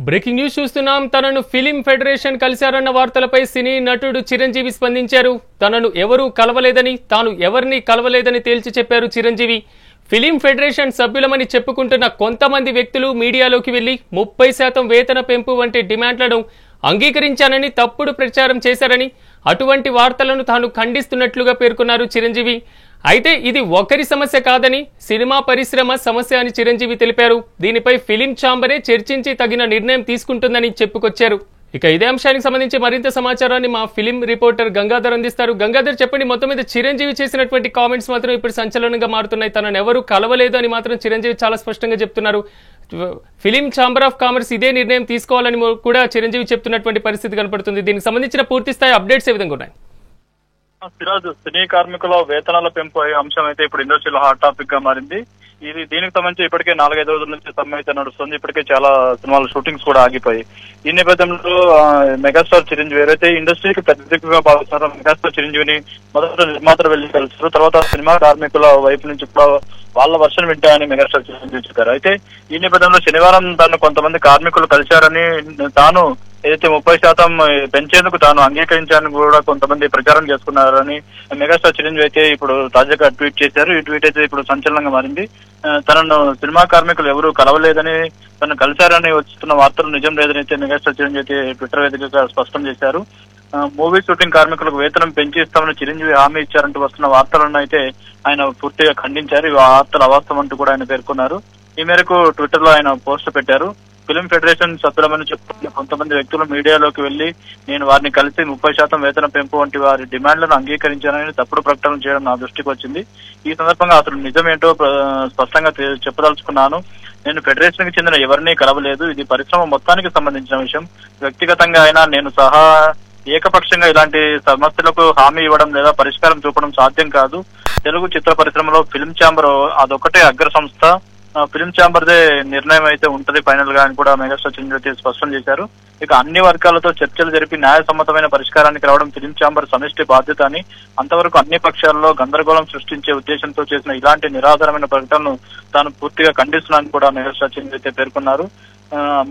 Breaking news చూస్తున్నాం. తనను film federation కలిశారన్న వార్తలపై సినీ నటుడు చిరంజీవి స్పందించారు. తనను ఎవరూ కలవలేదని, తాను ఎవరిని కలవలేదని తేల్చి చెప్పారు చిరంజీవి. ఫిలిం ఫెడరేషన్ సభ్యులమని చెప్పుకుంటున్న కొంతమంది వ్యక్తులు మీడియాలోకి వెళ్లి 30% వేతన పెంపు వంటి డిమాండ్లను అంగీకరించానని తప్పుడు ప్రచారం చేశారని, అటువంటి వార్తలను తాను ఖండిస్తున్నట్లుగా పేర్కొన్నారు చిరంజీవి. అయితే ఇది ఒకరి సమస్య కాదని, సినిమా పరిశ్రమ సమస్య అని చిరంజీవి తెలిపారు. దీనిపై ఫిలిం ఛాంబరే చర్చించి తగిన నిర్ణయం తీసుకుంటుందని చెప్పుకొచ్చారు. ఇక ఇదే అంశానికి సంబంధించి మరింత సమాచారాన్ని మా ఫిలిం రిపోర్టర్ గంగాధర్ అందిస్తారు. గంగాధర్, చెప్పండి, మొత్తం మీద చిరంజీవి చేసినటువంటి కామెంట్స్ మాత్రం ఇప్పుడు సంచలనంగా మారుతున్నాయి. తనను ఎవరు కలవలేదు అని మాత్రం చిరంజీవి చాలా స్పష్టంగా చెప్తున్నారు. ఫిలిం ఛాంబర్ ఆఫ్ కామర్స్ ఇదే నిర్ణయం తీసుకోవాలని కూడా చిరంజీవి చెప్తున్నటువంటి పరిస్థితి కనపడుతుంది. దీనికి సంబంధించిన పూర్తి స్థాయి అప్డేట్స్ ఏ విధంగా ఉన్నాయి? సిరాజ్, సినీ కార్మికుల వేతనాల పెంపు అంశం అయితే ఇప్పుడు ఇండస్ట్రీలో హాట్ టాపిక్ గా మారింది. దీనికి సంబంధించి ఇప్పటికే 4-5 రోజుల నుంచి సమ్మె అయితే నడుస్తుంది. ఇప్పటికే చాలా సినిమాల షూటింగ్స్ కూడా ఆగిపోయి ఈ నేపథ్యంలో మెగాస్టార్ చిరంజీవి ఎవరైతే ఇండస్ట్రీకి పెద్ద దిక్కుగా భావిస్తున్నారో మెగాస్టార్ చిరంజీవిని మొదట నిర్మాతలు వెళ్లి కలిసారు. తర్వాత సినిమా కార్మికుల వైపు నుంచి కూడా వాళ్ళ వర్షన్ వింటాయని మెగాస్టార్ చిరంజీవి చెప్పారు. అయితే ఈ నేపథ్యంలో శనివారం తను కొంతమంది కార్మికులు కలిశారని, తాను ఏదైతే 30% పెంచేందుకు తాను అంగీకరించాలని కూడా కొంతమంది ప్రచారం చేసుకున్నారని మెగాస్టార్ చిరంజీవి అయితే ఇప్పుడు తాజాగా ట్వీట్ చేశారు. ఈ ట్వీట్ అయితే ఇప్పుడు సంచలనంగా మారింది. తనను సినిమా కార్మికులు ఎవరూ కలవలేదని, తను కలిశారని వస్తున్న వార్తలు నిజం లేదని అయితే మెగాస్టార్ చిరంజీవి అయితే ట్విట్టర్ వేదికగా స్పష్టం చేశారు. మూవీ షూటింగ్ కార్మికులకు వేతనం పెంచి ఇస్తామని చిరంజీవి హామీ ఇచ్చారంటూ వస్తున్న వార్తలను అయితే ఆయన పూర్తిగా ఖండించారు. ఈ వార్తలు అవాస్తవం అంటూ కూడా ఆయన పేర్కొన్నారు. ఈ మేరకు ట్విట్టర్ లో ఆయన పోస్ట్ పెట్టారు. ఫిలిం ఫెడరేషన్ సభ్యులమని చెప్తున్న కొంతమంది వ్యక్తులు మీడియాలోకి వెళ్లి నేను వారిని కలిసి 30% వేతన పెంపు వంటి వారి డిమాండ్లను అంగీకరించానని తప్పుడు ప్రకటన చేయడం నా దృష్టికి వచ్చింది. ఈ సందర్భంగా అసలు నిజమేంటో స్పష్టంగా చెప్పదలుచుకున్నాను. నేను ఫెడరేషన్ కి చెందిన ఎవరినీ కలవలేదు. ఇది పరిశ్రమ మొత్తానికి సంబంధించిన విషయం. వ్యక్తిగతంగా అయినా నేను సహా ఏకపక్షంగా ఇలాంటి సమస్యలకు హామీ ఇవ్వడం లేదా పరిష్కారం చూపడం సాధ్యం కాదు. తెలుగు చిత్ర పరిశ్రమలో ఫిలిం ఛాంబర్ అదొకటే అగ్ర సంస్థ. ఫిలిం ఛాంబర్దే నిర్ణయం అయితే ఉంటది ఫైనల్ గా అని కూడా మెగాస్టార్ చిరంజీవి స్పష్టం చేశారు. ఇక అన్ని వర్గాలతో చర్చలు జరిపి న్యాయసమ్మతమైన పరిష్కారానికి రావడం ఫిలిం ఛాంబర్ సమిష్టి బాధ్యత అని, అంతవరకు అన్ని పక్షాల్లో గందరగోళం సృష్టించే ఉద్దేశంతో చేసిన ఇలాంటి నిరాధారమైన ప్రకటనను తాను పూర్తిగా ఖండిస్తున్నానని కూడా మెగాస్టార్ చిరంజీవి అయితే పేర్కొన్నారు.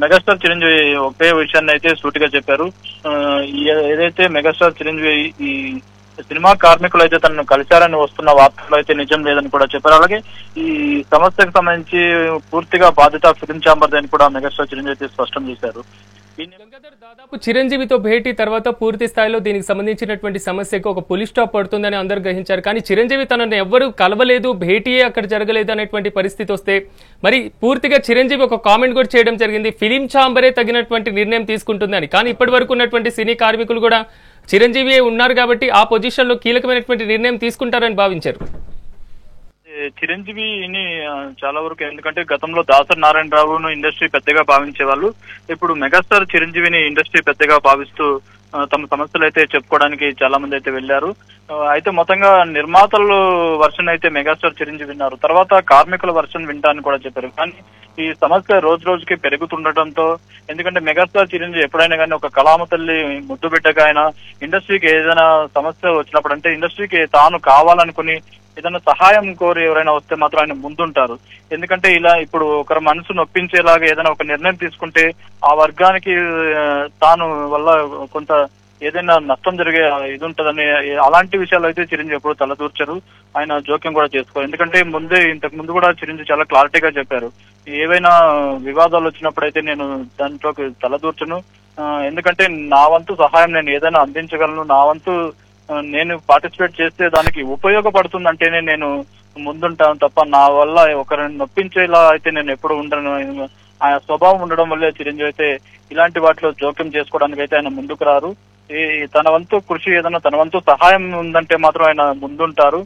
మెగాస్టార్ చిరంజీవి ఒకే విషయాన్ని అయితే సూటిగా చెప్పారు. ఏదైతే మెగాస్టార్ చిరంజీవి ఈ సినిమా కార్మికులు అయితే తనను కలిశారని వస్తున్న వార్తలు అయితే నిజం లేదని కూడా చెప్పారు. అలాగే ఈ సమస్యకు సంబంధించి పూర్తిగా బాధ్యత ఫిలిం ఛాంబర్ అని కూడా మెగాస్టార్ చిరంజీవి అయితే స్పష్టం చేశారు. దాదాపు చిరంజీవితో భేటీ తర్వాత పూర్తి స్థాయిలో దీనికి సంబంధించినటువంటి సమస్యకు ఒక పులి స్టాప్ పడుతుందని అందరూ గ్రహించారు. కానీ చిరంజీవి తనను ఎవ్వరూ కలవలేదు, భేటీయే అక్కడ జరగలేదు అనేటువంటి పరిస్థితి వస్తే మరి పూర్తిగా చిరంజీవి ఒక కామెంట్ కూడా చేయడం జరిగింది, ఫిలిం ఛాంబరే తగినటువంటి నిర్ణయం తీసుకుంటుందని. కానీ ఇప్పటి వరకు ఉన్నటువంటి సినీ కార్మికులు కూడా చిరంజీవి ఉన్నారు కాబట్టి ఆ పొజిషన్ లో కీలకమైనటువంటి నిర్ణయం తీసుకుంటారని భావించారు. చిరంజీవిని చాలా వరకు, ఎందుకంటే గతంలో దాసరి నారాయణరావును ఇండస్ట్రీ పెద్దగా భావించే వాళ్ళు, ఇప్పుడు మెగాస్టార్ చిరంజీవిని ఇండస్ట్రీ పెద్దగా భావిస్తూ తమ సమస్యలు అయితే చెప్పుకోవడానికి చాలా మంది అయితే వెళ్లారు. అయితే మొత్తంగా నిర్మాతలు వర్షన్ అయితే మెగాస్టార్ చిరంజీవి విన్నారు, తర్వాత కార్మికుల వర్షన్ వింటానని కూడా చెప్పారు. కానీ ఈ సమస్య రోజు రోజుకి పెరుగుతుండటంతో, ఎందుకంటే మెగాస్టార్ చిరంజీవి ఎప్పుడైనా కానీ ఒక కళామ తల్లి ముద్దు బిడ్డగా ఆయన ఇండస్ట్రీకి ఏదైనా సమస్య వచ్చినప్పుడు, అంటే ఇండస్ట్రీకి తాను కావాలనుకుని ఏదైనా సహాయం కోరి ఎవరైనా వస్తే మాత్రం ఆయన ముందుంటారు. ఎందుకంటే ఇలా ఇప్పుడు ఒకరి మనసు నొప్పించేలాగా ఏదైనా ఒక నిర్ణయం తీసుకుంటే ఆ వర్గానికి తాను వల్ల కొంత ఏదైనా నష్టం జరిగే ఇది ఉంటదని, అలాంటి విషయాలు అయితే చిరంజీవి ఎప్పుడు తలదూర్చరు. ఆయన జోక్యం కూడా చేసుకోరు. ఎందుకంటే ఇంతకు ముందు కూడా చిరంజీవి చాలా క్లారిటీగా చెప్పారు, ఏవైనా వివాదాలు వచ్చినప్పుడు అయితే నేను దాంట్లోకి తలదూర్చను. ఎందుకంటే నా వంతు సహాయం నేను ఏదైనా అందించగలను, నా వంతు నేను పార్టిసిపేట్ చేస్తే దానికి ఉపయోగపడుతుందంటేనే నేను ముందుంటాను తప్ప నా వల్ల ఒకరిని నొప్పించేలా అయితే నేను ఎప్పుడు ఉండను. ఆ స్వభావం ఉండడం వల్లే చిరంజీవి అయితే ఇలాంటి వాటిలో జోక్యం చేసుకోవడానికి అయితే ఆయన ముందుకు రారు. తన వంతు కృషి ఏదైనా, తన వంతు సహాయం ఉందంటే మాత్రం ఆయన ముందుంటారు.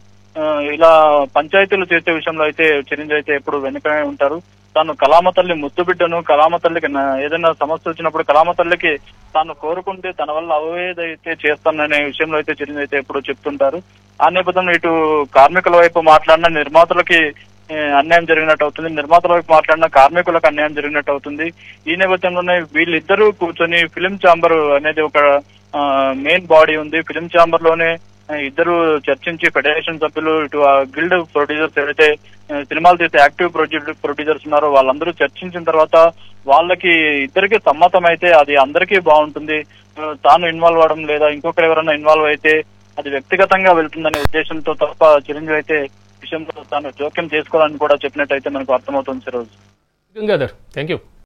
ఇలా పంచాయతీలు చేసే విషయంలో అయితే చిరంజీవి అయితే ఎప్పుడు వెనుకనే ఉంటారు. తాను కళామ తల్లి ముద్దు బిడ్డను, కళామ తల్లికి ఏదైనా సమస్య వచ్చినప్పుడు కళామ తల్లికి తాను కోరుకుంటే తన వల్ల అవేదైతే చేస్తాననే విషయంలో అయితే చిరంజీవి అయితే ఎప్పుడు చెప్తుంటారు. ఆ నేపథ్యంలో ఇటు కార్మికుల వైపు మాట్లాడిన నిర్మాతలకి అన్యాయం జరిగినట్టు అవుతుంది, నిర్మాతల వైపు మాట్లాడిన కార్మికులకు అన్యాయం జరిగినట్టు అవుతుంది. ఈ నేపథ్యంలోనే వీళ్ళిద్దరూ కూర్చొని ఫిలిం ఛాంబర్ అనేది ఒక మెయిన్ బాడీ ఉంది. ఫిలిం ఛాంబర్ లోనే ఇద్దరు చర్చించి ఫెడరేషన్ సభ్యులు ఇటు గిల్డ్ ప్రొడ్యూసర్స్ ఏదైతే సినిమాలు తీసే యాక్టివ్ ప్రొడ్యూసర్స్ ఉన్నారో వాళ్ళందరూ చర్చించిన తర్వాత వాళ్ళకి ఇద్దరికి సమ్మతం అయితే అది అందరికీ బాగుంటుంది. తాను ఇన్వాల్వ్ అవడం లేదా ఇంకొకరు ఎవరైనా ఇన్వాల్వ్ అయితే అది వ్యక్తిగతంగా వెళ్తుందనే ఉద్దేశంతో తప్ప చిరంజీవి అయితే విషయంలో తాను జోక్యం చేసుకోవాలని కూడా చెప్పినట్టయితే మనకు అర్థమవుతుంది. Gangadhar, thank you.